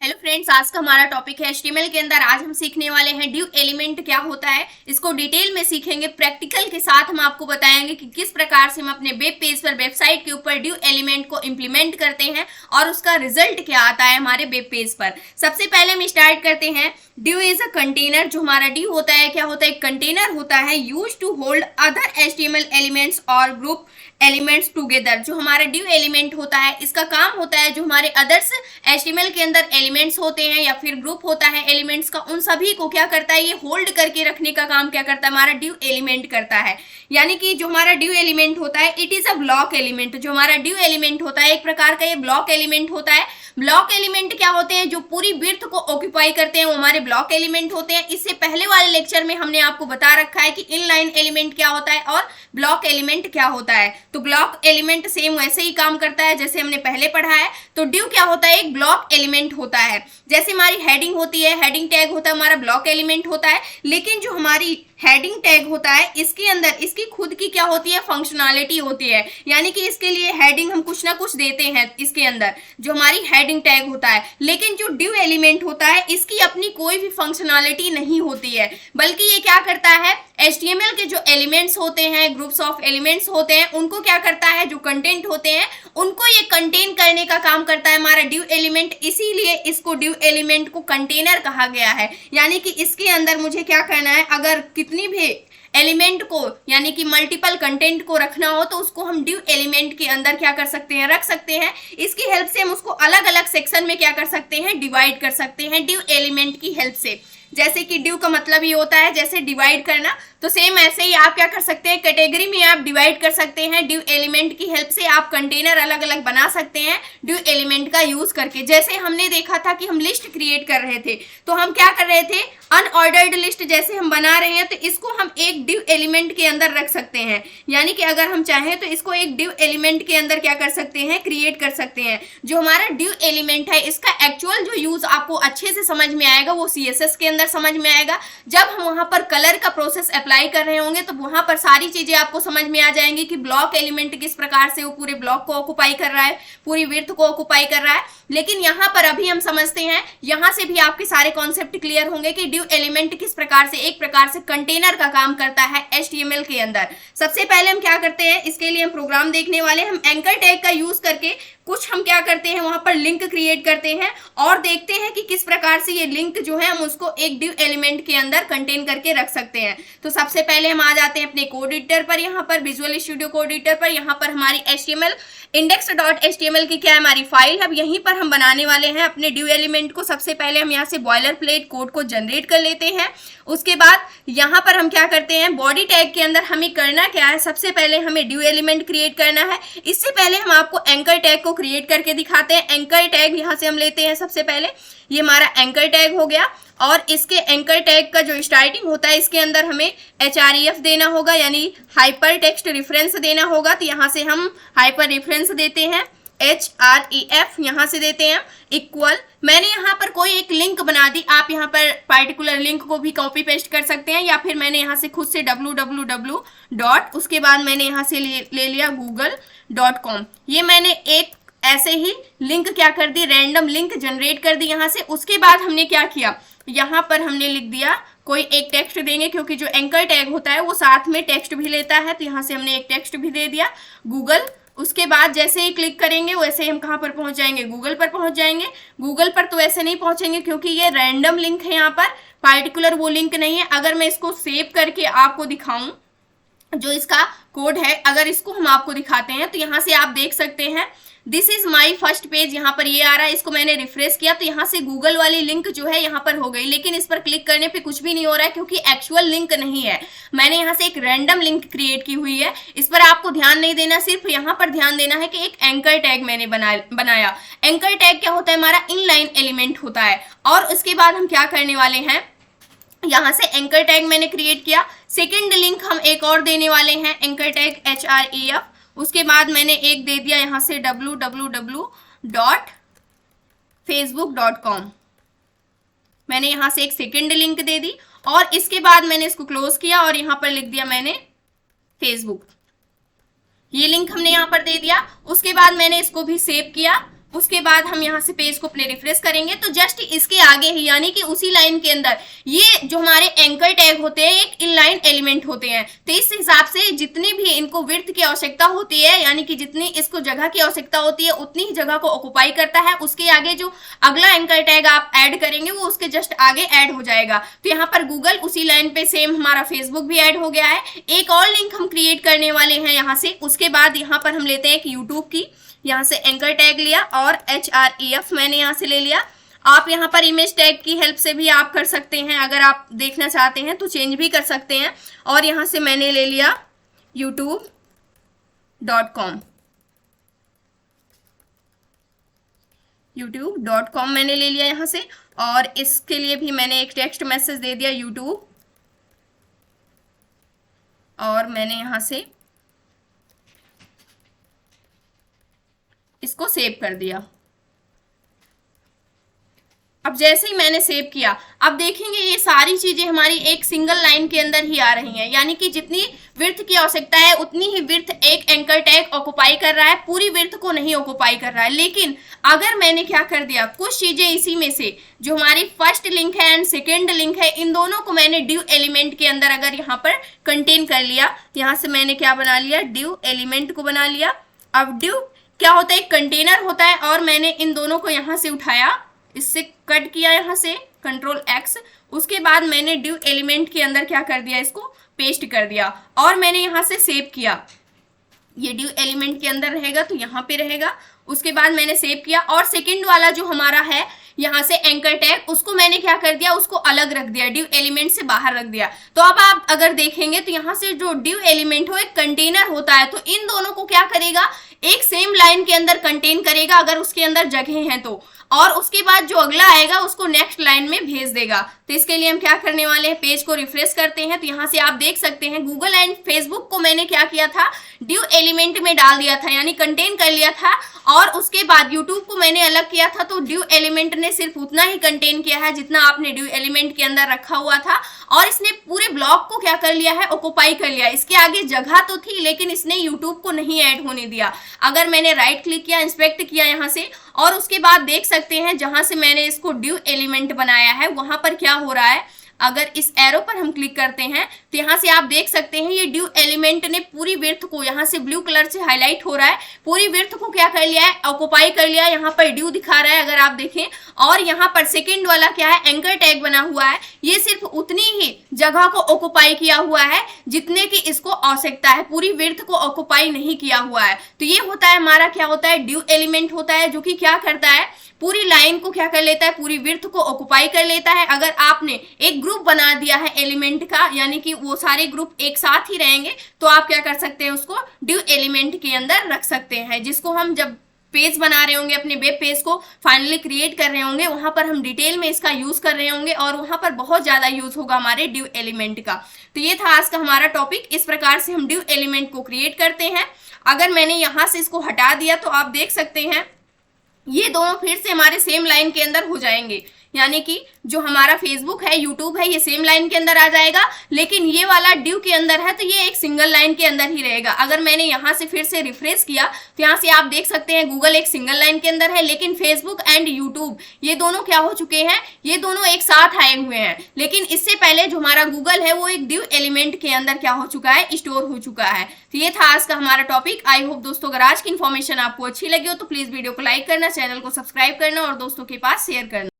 Hello friends, आज का हमारा टॉपिक है एचटीएमएल के अंदर। आज हम सीखने वाले हैं डिव एलिमेंट क्या होता है। इसको डिटेल में सीखेंगे, प्रैक्टिकल के साथ हम आपको बताएंगे कि किस प्रकार से हम अपने वेब पेज पर, वेबसाइट के ऊपर डिव एलिमेंट को इम्प्लीमेंट करते हैं और उसका रिजल्ट क्या आता है हमारे वेब पेज पर। सबसे पहले हम स्टार्ट करते हैं। Div is a container. जो हमारा डिव होता है, क्या होता है, एक कंटेनर होता है use to hold other HTML elements और ग्रुप एलिमेंट्स टुगेदर। जो हमारा डिव एलिमेंट होता है, इसका काम होता है जो हमारे अदर्स एचटीएमएल के अंदर एलिमेंट्स होते हैं या फिर ग्रुप होता है एलिमेंट्स का, उन सभी को क्या करता है, ये होल्ड करके रखने का काम क्या करता है, हमारा डिव एलिमेंट करता है। यानी कि जो हमारा डिव एलिमेंट होता है, it is a block element. जो हमारा डिव एलिमेंट होता है, एक प्रकार का ये ब्लॉक एलिमेंट होता है। ब्लॉक एलिमेंट क्या होते हैं, जो पूरी विड्थ को ऑक्यूपाई करते हैं, वो हमारे ब्लॉक एलिमेंट होते हैं। इससे पहले वाले लेक्चर में हमने आपको बता रखा है कि इनलाइन एलिमेंट क्या होता है और ब्लॉक एलिमेंट क्या होता है। तो ब्लॉक एलिमेंट सेम वैसे ही काम करता है जैसे हमने पहले पढ़ा है। तो डिव क्या होता है, एक ब्लॉक एलिमेंट होता है। जैसे हमारी हेडिंग होती है, हेडिंग टैग होता है, हमारा ब्लॉक एलिमेंट होता है। लेकिन जो हमारी हेडिंग टैग होता है, इसके अंदर इसकी खुद की क्या होती है, फंक्शनैलिटी होती है। यानी कि इसके लिए हेडिंग हम कुछ ना कुछ देते हैं इसके अंदर, जो हमारी हेडिंग टैग होता है। लेकिन जो डिव एलिमेंट होता है, इसकी अपनी कोई भी फंक्शनैलिटी नहीं होती है, बल्कि ये क्या करता है, HTML के जो एलिमेंट्स होते हैं, ग्रुप्स ऑफ एलिमेंट्स होते हैं, उनको क्या करता है, जो कंटेंट होते हैं उनको ये कंटेन करने का काम करता है हमारा डिव एलिमेंट। इसीलिए इसको डिव एलिमेंट को कंटेनर कहा गया है। यानी कि इसके अंदर मुझे क्या करना है, अगर कितनी भी एलिमेंट को यानी कि मल्टीपल कंटेंट को रखना हो तो उसको हम डिव एलिमेंट के अंदर क्या कर सकते हैं, रख सकते हैं। इसकी हेल्प से हम उसको अलग अलग सेक्शन में क्या कर सकते हैं, डिवाइड कर सकते हैं डिव एलिमेंट की हेल्प से। जैसे कि डिव का मतलब ही होता है जैसे डिवाइड करना, तो सेम ऐसे ही आप क्या कर सकते हैं, कैटेगरी में आप डिवाइड कर सकते हैं। डिव एलिमेंट की हेल्प से आप कंटेनर अलग अलग बना सकते हैं डिव एलिमेंट का यूज करके। जैसे हमने देखा था कि हम लिस्ट क्रिएट कर रहे थे, तो हम क्या कर रहे थे, अनऑर्डर्ड लिस्ट जैसे हम बना रहे हैं, तो इसको हम एक डिव एलिमेंट के अंदर रख सकते हैं। यानी कि अगर हम चाहें तो इसको एक डिव एलिमेंट के अंदर क्या कर सकते हैं, क्रिएट कर सकते हैं। जो हमारा डिव एलिमेंट है, इसका एक्चुअल जो यूज आपको अच्छे से समझ में आएगा वो CSS के अंदर समझ में आएगा। जब हम वहां पर कलर का प्रोसेस अप्लाई कर रहे होंगे तो वहां पर सारी चीजें आपको समझ में आ जाएंगी कि ब्लॉक एलिमेंट किस प्रकार से वो पूरे ब्लॉक को ऑक्युपाई कर रहा है, पूरी विड्थ को ऑक्युपाई कर रहा है। लेकिन यहाँ पर अभी हम समझते हैं, यहाँ से भी आपके सारे कॉन्सेप्ट क्लियर होंगे कि डिव एलिमेंट किस प्रकार से, एक प्रकार से कंटेनर का काम करता है HTML के अंदर। सबसे पहले हम क्या करते हैं, इसके लिए हम प्रोग्राम देखने वाले हैं। हम एंकर टैग का यूज करके कुछ हम क्या करते हैं, वहां पर लिंक क्रिएट करते हैं और देखते हैं कि किस प्रकार से ये लिंक जो है हम उसको एक डिव एलिमेंट के अंदर कंटेन करके रख सकते हैं। तो सबसे पहले हम आ जाते हैं अपने कोड एडिटर पर, यहाँ पर विजुअल स्टूडियो कोड एडिटर पर। यहाँ पर हमारी HTML index.html की क्या है, हमारी फाइल। अब यहीं पर हम बनाने वाले हैं अपने डिव एलिमेंट को। सबसे पहले हम यहाँ से बॉयलर प्लेट कोड को जनरेट कर लेते हैं। उसके बाद यहाँ पर हम क्या करते हैं, बॉडी टैग के अंदर हमें करना क्या है, सबसे पहले हमें डिव एलिमेंट क्रिएट करना है। इससे पहले हम आपको एंकर टैग को क्रिएट करके दिखाते हैं। एंकर टैग यहाँ से हम लेते हैं। सबसे पहले ये हमारा एंकर टैग हो गया और इसके एंकर टैग का जो स्टार्टिंग होता है, इसके अंदर हमें href देना होगा, यानी हाइपर टेक्स्ट रेफरेंस देना होगा। तो यहाँ से हम हाइपर रेफरेंस देते हैं, href यहाँ से देते हैं इक्वल। मैंने यहाँ पर कोई एक लिंक बना दी, आप यहाँ पर पार्टिकुलर लिंक को भी कॉपी पेस्ट कर सकते हैं, या फिर मैंने यहाँ से खुद से www डॉट, उसके बाद मैंने यहाँ से ले लिया google.com। ये मैंने एक ऐसे ही लिंक क्या कर दी, रैंडम लिंक जनरेट कर दी यहाँ से। उसके बाद हमने क्या किया, यहाँ पर हमने लिख दिया कोई एक टेक्स्ट देंगे, क्योंकि जो एंकर टैग होता है वो साथ में टेक्स्ट भी लेता है। तो यहाँ से हमने एक टेक्स्ट भी दे दिया गूगल। उसके बाद जैसे ही क्लिक करेंगे वैसे ही हम कहाँ पर पहुंच जाएंगे, गूगल पर पहुंच जाएंगे। गूगल पर तो ऐसे नहीं पहुंचेंगे क्योंकि ये रैंडम लिंक है, यहाँ पर पार्टिकुलर वो लिंक नहीं है। अगर मैं इसको सेव करके आपको दिखाऊं, जो इसका कोड है, अगर इसको हम आपको दिखाते हैं तो यहाँ से आप देख सकते हैं this is my first page, यहाँ पर ये आ रहा है। इसको मैंने रिफ्रेश किया तो यहाँ से गूगल वाली लिंक जो है यहाँ पर हो गई, लेकिन इस पर क्लिक करने पे कुछ भी नहीं हो रहा है क्योंकि एक्चुअल लिंक नहीं है। मैंने यहाँ से एक रैंडम लिंक क्रिएट की हुई है। इस पर आपको ध्यान नहीं देना, सिर्फ यहाँ पर ध्यान देना है कि एक एंकर टैग मैंने बनाया। एंकर टैग क्या होता है, हमारा इनलाइन एलिमेंट होता है। और उसके बाद हम क्या करने वाले हैं, यहाँ से एंकर टैग मैंने क्रिएट किया। सेकेंड लिंक हम एक और देने वाले हैं, एंकर टैग href। उसके बाद मैंने एक दे दिया यहाँ से www.facebook.com। मैंने यहाँ से एक सेकेंड लिंक दे दी और इसके बाद मैंने इसको क्लोज किया और यहाँ पर लिख दिया मैंने फेसबुक। ये लिंक हमने यहाँ पर दे दिया। उसके बाद मैंने इसको भी सेव किया उसके बाद हम यहाँ से पेज को अपने रिफ्रेश करेंगे तो जस्ट इसके आगे ही यानी कि उसी लाइन के अंदर ये जो हमारे एंकर टैग होते हैं एक इनलाइन एलिमेंट होते हैं। तो इस हिसाब से जितनी भी इनको विड्थ की आवश्यकता होती है यानी कि जितनी इसको जगह की आवश्यकता होती है उतनी ही जगह को ऑक्युपाई करता है। उसके आगे जो अगला एंकर टैग आप ऐड करेंगे वो उसके जस्ट आगे ऐड हो जाएगा। तो यहाँ पर गूगल, उसी लाइन पे सेम हमारा फेसबुक भी ऐड हो गया है। एक और लिंक हम क्रिएट करने वाले हैं यहाँ से। उसके बाद यहाँ पर हम लेते हैं एक यूट्यूब की, यहाँ से एंकर टैग लिया और href मैंने यहाँ से ले लिया। आप यहाँ पर इमेज टैग की हेल्प से भी आप कर सकते हैं, अगर आप देखना चाहते हैं तो चेंज भी कर सकते हैं। और यहाँ से मैंने ले लिया youtube.com, youtube.com मैंने ले लिया यहाँ से। और इसके लिए भी मैंने एक टेक्स्ट मैसेज दे दिया YouTube, और मैंने यहाँ से इसको सेव कर दिया। अब जैसे ही मैंने सेव किया, अब देखेंगे ये सारी चीजें हमारी एक सिंगल लाइन के अंदर ही आ रही हैं, यानी कि जितनी विड्थ की आवश्यकता है उतनी ही विड्थ एक एंकर टैग ऑक्युपाई कर रहा है, पूरी विड्थ को नहीं ऑक्युपाई कर रहा है। लेकिन अगर मैंने क्या कर दिया, कुछ चीजें इसी में से जो हमारी फर्स्ट लिंक है एंड सेकेंड लिंक है, इन दोनों को मैंने div एलिमेंट के अंदर अगर यहाँ पर कंटेन कर लिया, यहाँ से मैंने क्या बना लिया, div एलिमेंट को बना लिया। अब div क्या होता है, एक कंटेनर होता है, और मैंने इन दोनों को यहाँ से उठाया, इससे कट किया यहाँ से Ctrl X। उसके बाद मैंने div एलिमेंट के अंदर क्या कर दिया, इसको पेस्ट कर दिया और मैंने यहाँ से सेव किया। ये div एलिमेंट के अंदर रहेगा तो यहाँ पे रहेगा। उसके बाद मैंने सेव किया और सेकंड वाला जो हमारा है यहाँ से एंकर टैग, उसको मैंने क्या कर दिया, उसको अलग रख दिया, div एलिमेंट से बाहर रख दिया। तो अब आप अगर देखेंगे तो यहाँ से जो div एलिमेंट हो एक कंटेनर होता है, तो इन दोनों को क्या करेगा, एक सेम लाइन के अंदर कंटेन करेगा अगर उसके अंदर जगह है तो, और उसके बाद जो अगला आएगा उसको नेक्स्ट लाइन में भेज देगा। तो इसके लिए हम क्या करने वाले हैं, पेज को रिफ्रेश करते हैं। तो यहाँ से आप देख सकते हैं गूगल एंड फेसबुक को मैंने क्या किया था, div एलिमेंट में डाल दिया था, यानी कंटेन कर लिया था। और उसके बाद यूट्यूब को मैंने अलग किया था, तो div एलिमेंट ने सिर्फ उतना ही कंटेन किया है जितना आपने div एलिमेंट के अंदर रखा हुआ था, और इसने पूरे ब्लॉक को क्या कर लिया है, ऑक्युपाई कर लिया। इसके आगे जगह तो थी लेकिन इसने यूट्यूब को नहीं ऐड होने दिया। अगर मैंने राइट क्लिक किया, इंस्पेक्ट किया यहाँ से, और उसके बाद देख सकते हैं जहां से मैंने इसको div एलिमेंट बनाया है वहां पर क्या हो रहा है, अगर इस एरो पर हम क्लिक करते हैं तो यहाँ से आप देख सकते हैं ये div एलिमेंट ने पूरी विड्थ को, यहाँ से ब्लू कलर से हाईलाइट हो रहा है, पूरी विड्थ को क्या कर लिया है, ऑक्युपाई कर लिया। यहाँ पर div दिखा रहा है अगर आप देखें, और यहाँ पर सेकंड वाला क्या है, एंकर टैग बना हुआ है, ये सिर्फ उतनी ही जगह को ऑक्युपाई किया हुआ है जितने की इसको आवश्यकता है, पूरी विड्थ को ऑक्युपाई नहीं किया हुआ है। तो ये होता है हमारा क्या होता है, div एलिमेंट होता है, जो कि क्या करता है, पूरी लाइन को क्या कर लेता है, पूरी विड्थ को ऑक्युपाई कर लेता है। अगर आपने एक ग्रुप बना दिया है एलिमेंट का, यानी कि वो सारे ग्रुप एक साथ ही रहेंगे, तो आप क्या कर सकते हैं, उसको div एलिमेंट के अंदर रख सकते हैं, जिसको हम जब पेज बना रहे होंगे, अपने वेब पेज को फाइनली क्रिएट कर रहे होंगे, वहां पर हम डिटेल में इसका यूज कर रहे होंगे और वहां पर बहुत ज्यादा यूज होगा हमारे div एलिमेंट का। तो ये था आज का हमारा टॉपिक। इस प्रकार से हम div एलिमेंट को क्रिएट करते हैं। अगर मैंने यहां से इसको हटा दिया तो आप देख सकते हैं ये दोनों फिर से हमारे सेम लाइन के अंदर हो जाएंगे, यानी कि जो हमारा फेसबुक है, यूट्यूब है, ये सेम लाइन के अंदर आ जाएगा, लेकिन ये वाला div के अंदर है तो ये एक सिंगल लाइन के अंदर ही रहेगा। अगर मैंने यहाँ से फिर से रिफ्रेश किया तो यहाँ से आप देख सकते हैं गूगल एक सिंगल लाइन के अंदर है, लेकिन फेसबुक एंड यूट्यूब ये दोनों क्या हो चुके हैं, ये दोनों एक साथ आए हुए हैं। लेकिन इससे पहले जो हमारा गूगल है वो एक div एलिमेंट के अंदर क्या हो चुका है, स्टोर हो चुका है। तो ये था आज का हमारा टॉपिक। आई होप दोस्तों अगर आज की इन्फॉर्मेशन आपको अच्छी लगी हो तो प्लीज वीडियो को लाइक करना, चैनल को सब्सक्राइब करना और दोस्तों के पास शेयर करना।